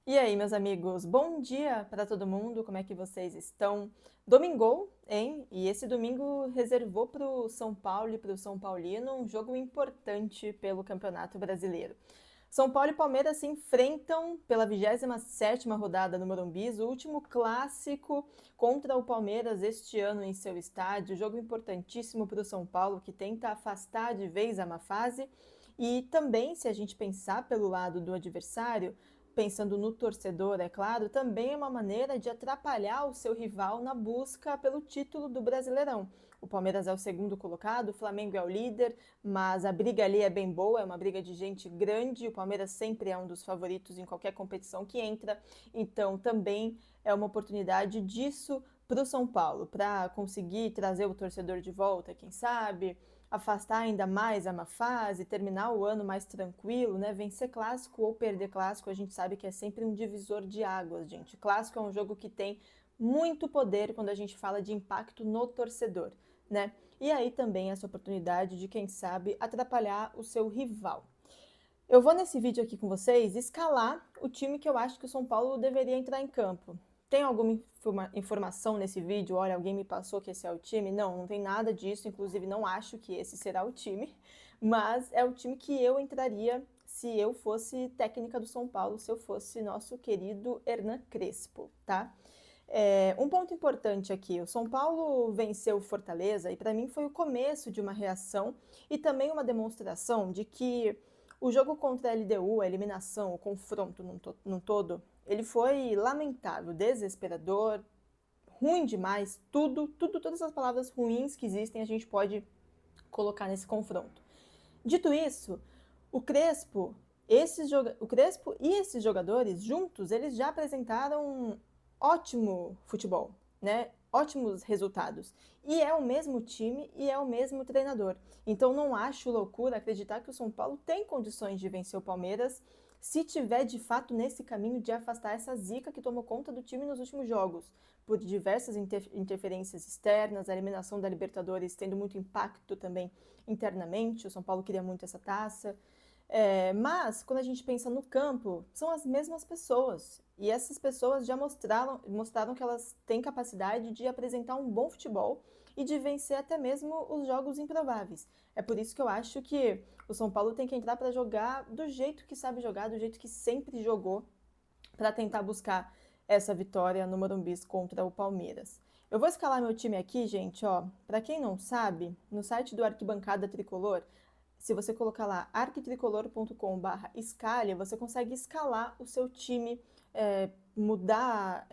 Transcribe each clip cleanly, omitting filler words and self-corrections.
E aí, meus amigos, bom dia para todo mundo, como é que vocês estão? Domingou, hein? E esse domingo reservou para o São Paulo e para o São Paulino um jogo importante pelo Campeonato Brasileiro. São Paulo e Palmeiras se enfrentam pela 27ª rodada no Morumbi, o último clássico contra o Palmeiras este ano em seu estádio, jogo importantíssimo para o São Paulo que tenta afastar de vez a má fase e também, se a gente pensar pelo lado do adversário, pensando no torcedor, é claro, também é uma maneira de atrapalhar o seu rival na busca pelo título do Brasileirão. O Palmeiras é o segundo colocado, o Flamengo é o líder, mas a briga ali é bem boa, é uma briga de gente grande. O Palmeiras sempre é um dos favoritos em qualquer competição que entra, então também é uma oportunidade disso para o São Paulo, para conseguir trazer o torcedor de volta, quem sabe, afastar ainda mais a má fase, terminar o ano mais tranquilo, né? Vencer clássico ou perder clássico, a gente sabe que é sempre um divisor de águas, gente. Clássico é um jogo que tem muito poder quando a gente fala de impacto no torcedor, né? E aí também essa oportunidade de, quem sabe, atrapalhar o seu rival. Eu vou nesse vídeo aqui com vocês escalar o time que eu acho que o São Paulo deveria entrar em campo. Tem alguma informação nesse vídeo? Olha, alguém me passou que esse é o time? Não, não tem nada disso. Inclusive, não acho que esse será o time. Mas é o time que eu entraria se eu fosse técnica do São Paulo, se eu fosse nosso querido Hernan Crespo, tá? Um ponto importante aqui, o São Paulo venceu o Fortaleza e para mim foi o começo de uma reação e também uma demonstração de que o jogo contra a LDU, a eliminação, o confronto num todo, ele foi lamentável, desesperador, ruim demais, todas as palavras ruins que existem a gente pode colocar nesse confronto. Dito isso, o Crespo, o Crespo e esses jogadores juntos, eles já apresentaram um ótimo futebol, né? Ótimos resultados. E é o mesmo time e é o mesmo treinador. Então não acho loucura acreditar que o São Paulo tem condições de vencer o Palmeiras se tiver de fato nesse caminho de afastar essa zica que tomou conta do time nos últimos jogos, por diversas interferências externas, a eliminação da Libertadores tendo muito impacto também internamente, o São Paulo queria muito essa taça. Mas, quando a gente pensa no campo, são as mesmas pessoas. E essas pessoas já mostraram que elas têm capacidade de apresentar um bom futebol e de vencer até mesmo os jogos improváveis. É por isso que eu acho que o São Paulo tem que entrar para jogar do jeito que sabe jogar, do jeito que sempre jogou, para tentar buscar essa vitória no Morumbi contra o Palmeiras. Eu vou escalar meu time aqui, gente, ó. Para quem não sabe, no site do Arquibancada Tricolor, se você colocar lá arquitricolor.com/escalha, você consegue escalar o seu time, mudar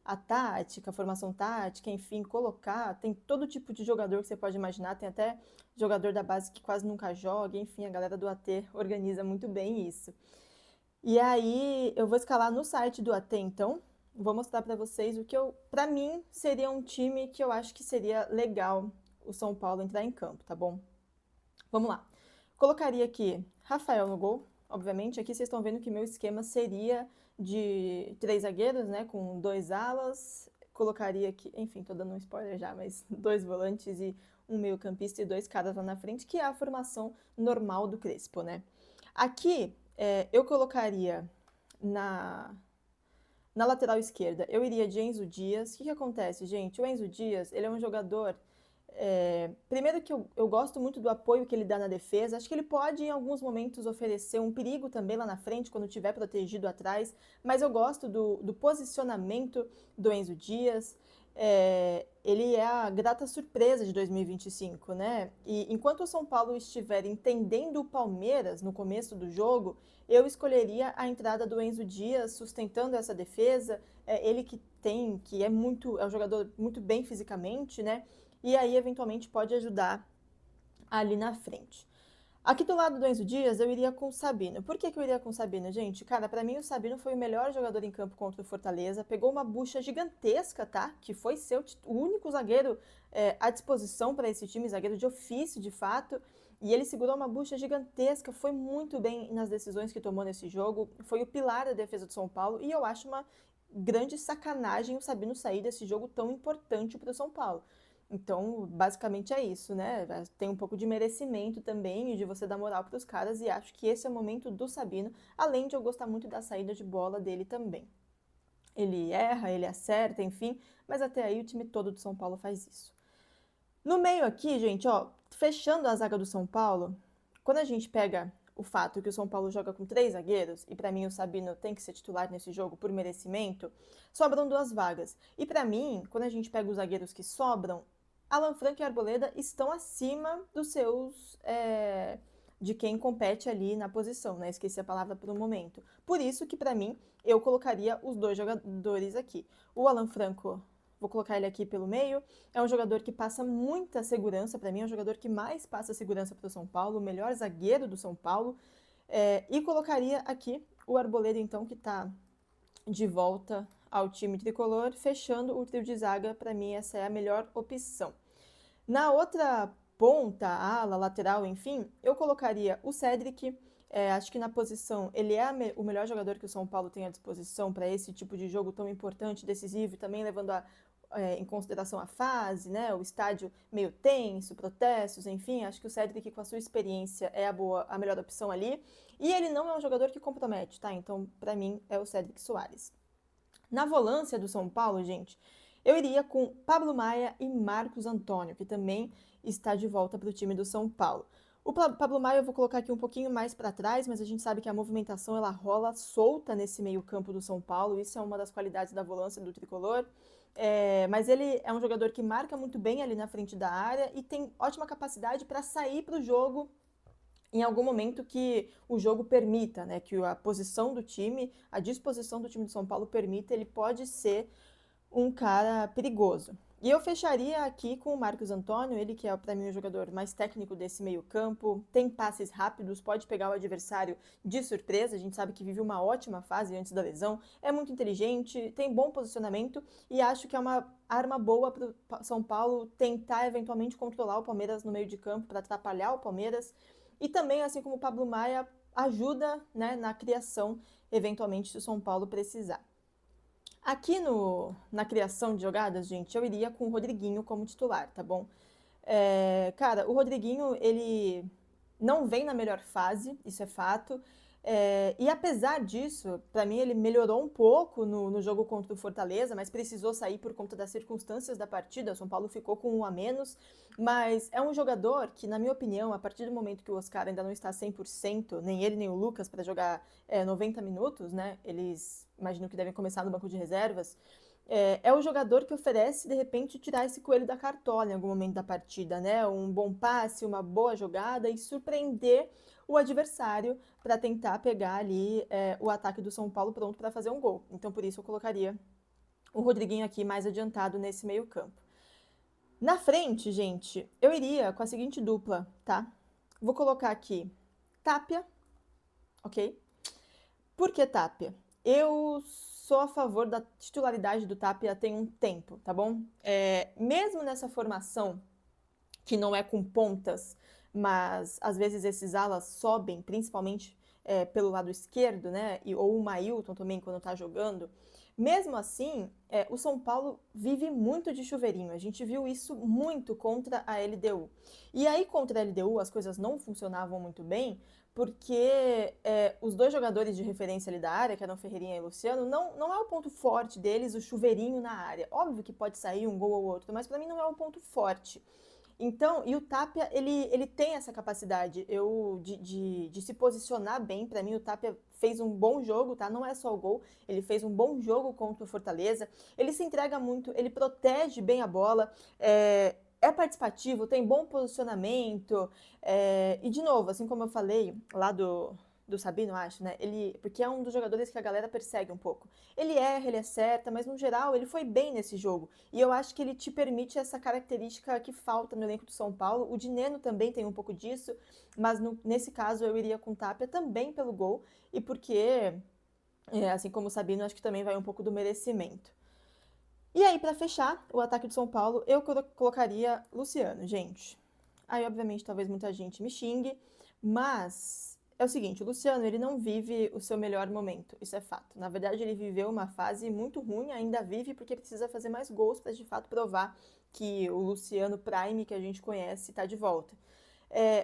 a tática, a formação tática, enfim, colocar. Tem todo tipo de jogador que você pode imaginar, tem até jogador da base que quase nunca joga, enfim, a galera do AT organiza muito bem isso. E aí eu vou escalar no site do AT, então. Vou mostrar para vocês o que para mim, seria um time que eu acho que seria legal o São Paulo entrar em campo, tá bom? Vamos lá. Colocaria aqui Rafael no gol. Obviamente, aqui vocês estão vendo que meu esquema seria de 3 zagueiros, né? Com 2 alas. Colocaria aqui, enfim, tô dando um spoiler já, mas 2 volantes e um meio-campista e 2 caras lá na frente, que é a formação normal do Crespo, né? Aqui eu colocaria na, na lateral esquerda, eu iria de Enzo Dias. O que acontece, gente? O Enzo Dias, ele é um jogador. Primeiro que eu gosto muito do apoio que ele dá na defesa. Acho que ele pode, em alguns momentos, oferecer um perigo também lá na frente, quando estiver protegido atrás. Mas eu gosto do posicionamento do Enzo Dias. Ele é a grata surpresa de 2025, né? E enquanto o São Paulo estiver entendendo o Palmeiras no começo do jogo, eu escolheria a entrada do Enzo Dias sustentando essa defesa. Ele que é um jogador muito bem fisicamente, né? E aí, eventualmente, pode ajudar ali na frente. Aqui do lado do Enzo Dias, eu iria com o Sabino. Por que eu iria com o Sabino, gente? Cara, para mim o Sabino foi o melhor jogador em campo contra o Fortaleza. Pegou uma bucha gigantesca, tá? Que foi ser o único zagueiro à disposição para esse time, zagueiro de ofício, de fato. E ele segurou uma bucha gigantesca, foi muito bem nas decisões que tomou nesse jogo. Foi o pilar da defesa do São Paulo. E eu acho uma grande sacanagem o Sabino sair desse jogo tão importante para o São Paulo. Então, basicamente é isso, né? Tem um pouco de merecimento também e de você dar moral para os caras, e acho que esse é o momento do Sabino, além de eu gostar muito da saída de bola dele também. Ele erra, ele acerta, enfim, mas até aí o time todo do São Paulo faz isso. No meio aqui, gente, ó, fechando a zaga do São Paulo, quando a gente pega o fato que o São Paulo joga com 3 zagueiros, e para mim o Sabino tem que ser titular nesse jogo por merecimento, sobram 2 vagas. E para mim, quando a gente pega os zagueiros que sobram, Alan Franco e Arboleda estão acima dos seus. De quem compete ali na posição, né? Esqueci a palavra por um momento. Por isso que, para mim, eu colocaria os 2 jogadores aqui. O Alan Franco, vou colocar ele aqui pelo meio, é um jogador que passa muita segurança, para mim, é um jogador que mais passa segurança para o São Paulo, o melhor zagueiro do São Paulo. E colocaria aqui o Arboleda, então, que está de volta ao time tricolor, fechando o trio de zaga. Para mim, essa é a melhor opção. Na outra ponta, ala, lateral, enfim, eu colocaria o Cédric. Acho que na posição ele é o melhor jogador que o São Paulo tem à disposição para esse tipo de jogo tão importante, decisivo, e também levando em consideração a fase, né? O estádio meio tenso, protestos, enfim. Acho que o Cédric, com a sua experiência, é a melhor opção ali. E ele não é um jogador que compromete, tá? Então, para mim, é o Cédric Soares. Na volância do São Paulo, gente, eu iria com Pablo Maia e Marcos Antônio, que também está de volta para o time do São Paulo. O Pablo Maia eu vou colocar aqui um pouquinho mais para trás, mas a gente sabe que a movimentação ela rola solta nesse meio campo do São Paulo, isso é uma das qualidades da volância do tricolor. Mas ele é um jogador que marca muito bem ali na frente da área e tem ótima capacidade para sair para o jogo em algum momento que o jogo permita, né? Que a posição do time, a disposição do time de São Paulo permita, ele pode ser um cara perigoso. E eu fecharia aqui com o Marcos Antônio, ele que é para mim o jogador mais técnico desse meio-campo, tem passes rápidos, pode pegar o adversário de surpresa, a gente sabe que vive uma ótima fase antes da lesão, é muito inteligente, tem bom posicionamento e acho que é uma arma boa para o São Paulo tentar eventualmente controlar o Palmeiras no meio de campo, para atrapalhar o Palmeiras. E também, assim como o Pablo Maia, ajuda, né, na criação, eventualmente, se o São Paulo precisar. Aqui na criação de jogadas, gente, eu iria com o Rodriguinho como titular, tá bom? Cara, o Rodriguinho, ele não vem na melhor fase, isso é fato. E apesar disso, para mim ele melhorou um pouco no jogo contra o Fortaleza, mas precisou sair por conta das circunstâncias da partida. O São Paulo ficou com 1 a menos, mas é um jogador que, na minha opinião, a partir do momento que o Oscar ainda não está 100%, nem ele nem o Lucas, para jogar 90 minutos, né? Eles imagino que devem começar no banco de reservas. É o jogador que oferece, de repente, tirar esse coelho da cartola em algum momento da partida, né? Um bom passe, uma boa jogada e surpreender o adversário para tentar pegar ali o ataque do São Paulo pronto para fazer um gol. Então, por isso, eu colocaria o Rodriguinho aqui mais adiantado nesse meio campo. Na frente, gente, eu iria com a seguinte dupla, tá? Vou colocar aqui Tapia, ok? Por que Tapia? Eu sou a favor da titularidade do Tapia tem um tempo, tá bom? Mesmo nessa formação, que não é com pontas, mas às vezes esses alas sobem, principalmente pelo lado esquerdo, né? Ou o Mailton também, quando tá jogando. Mesmo assim, o São Paulo vive muito de chuveirinho. A gente viu isso muito contra a LDU. E aí, contra a LDU, as coisas não funcionavam muito bem, porque os 2 jogadores de referência ali da área, que eram Ferreirinha e Luciano, não é o ponto forte deles, o chuveirinho na área. Óbvio que pode sair um gol ou outro, mas para mim não é o ponto forte. Então, e o Tapia, ele tem essa capacidade de se posicionar bem. Para mim, o Tapia fez um bom jogo, tá? Não é só o gol, ele fez um bom jogo contra o Fortaleza. Ele se entrega muito, ele protege bem a bola, é participativo, tem bom posicionamento. E, de novo, assim como eu falei lá do Sabino, acho, né? Porque é um dos jogadores que a galera persegue um pouco. Ele erra, ele acerta, mas no geral ele foi bem nesse jogo. E eu acho que ele te permite essa característica que falta no elenco do São Paulo. O Dineno também tem um pouco disso, mas nesse caso eu iria com o Tapia também pelo gol e porque, assim como o Sabino, acho que também vai um pouco do merecimento. E aí, para fechar o ataque do São Paulo, eu colocaria Luciano, gente. Aí, obviamente, talvez muita gente me xingue, mas é o seguinte, o Luciano, ele não vive o seu melhor momento, isso é fato. Na verdade, ele viveu uma fase muito ruim, ainda vive porque precisa fazer mais gols para de fato provar que o Luciano Prime que a gente conhece está de volta.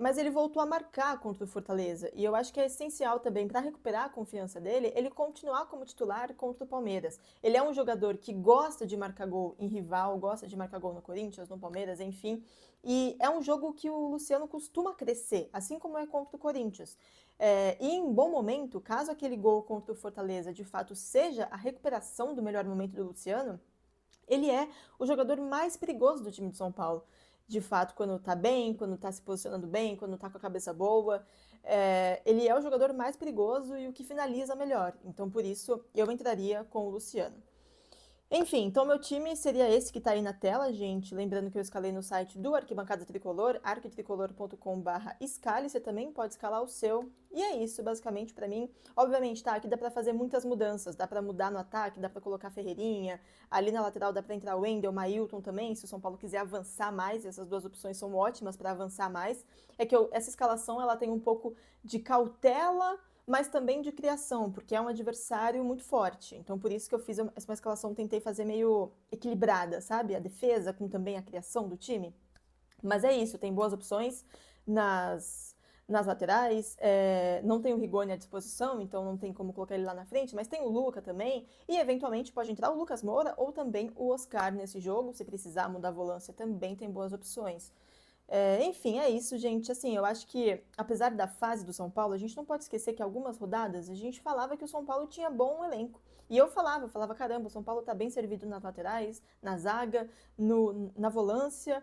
Mas ele voltou a marcar contra o Fortaleza. E eu acho que é essencial também, para recuperar a confiança dele, ele continuar como titular contra o Palmeiras. Ele é um jogador que gosta de marcar gol em rival, gosta de marcar gol no Corinthians, no Palmeiras, enfim. E é um jogo que o Luciano costuma crescer, assim como é contra o Corinthians. E em bom momento, caso aquele gol contra o Fortaleza de fato seja a recuperação do melhor momento do Luciano, ele é o jogador mais perigoso do time de São Paulo. De fato, quando tá bem, quando tá se posicionando bem, quando tá com a cabeça boa. Ele é o jogador mais perigoso e o que finaliza melhor. Então, por isso, eu entraria com o Luciano. Enfim, então meu time seria esse que tá aí na tela, gente. Lembrando que eu escalei no site do Arquibancada Tricolor, arquitricolor.com/escale. Você também pode escalar o seu. E é isso, basicamente, pra mim. Obviamente, tá, aqui dá pra fazer muitas mudanças. Dá pra mudar no ataque, dá pra colocar Ferreirinha. Ali na lateral dá pra entrar o Wendel, Mailton também, se o São Paulo quiser avançar mais. Essas duas opções são ótimas pra avançar mais. É que essa escalação, ela tem um pouco de cautela, mas também de criação, porque é um adversário muito forte. Então, por isso que eu fiz essa escalação, tentei fazer meio equilibrada, sabe? A defesa com também a criação do time. Mas é isso, tem boas opções nas laterais. Não tem o Rigoni à disposição, então não tem como colocar ele lá na frente, mas tem o Luca também. E eventualmente pode entrar o Lucas Moura ou também o Oscar nesse jogo. Se precisar mudar a volância, também tem boas opções. Enfim, é isso, gente. Assim, eu acho que, apesar da fase do São Paulo, a gente não pode esquecer que algumas rodadas a gente falava que o São Paulo tinha bom elenco. E eu falava, caramba, o São Paulo tá bem servido nas laterais, na zaga, na volância.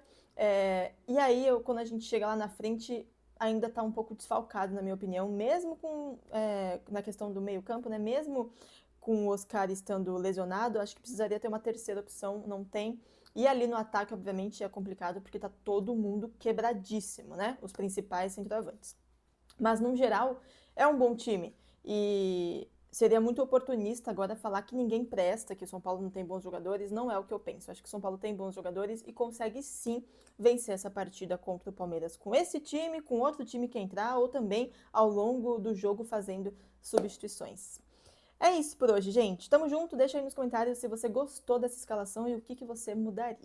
E aí, quando a gente chega lá na frente, ainda tá um pouco desfalcado, na minha opinião, mesmo na questão do meio-campo, né? Mesmo com o Oscar estando lesionado, acho que precisaria ter uma terceira opção, não tem. E ali no ataque, obviamente, é complicado porque tá todo mundo quebradíssimo, né? Os principais centroavantes. Mas, no geral, é um bom time. E seria muito oportunista agora falar que ninguém presta, que o São Paulo não tem bons jogadores. Não é o que eu penso. Acho que o São Paulo tem bons jogadores e consegue sim vencer essa partida contra o Palmeiras com esse time, com outro time que entrar, ou também ao longo do jogo fazendo substituições. É isso por hoje, gente. Tamo junto. Deixa aí nos comentários se você gostou dessa escalação e o que você mudaria.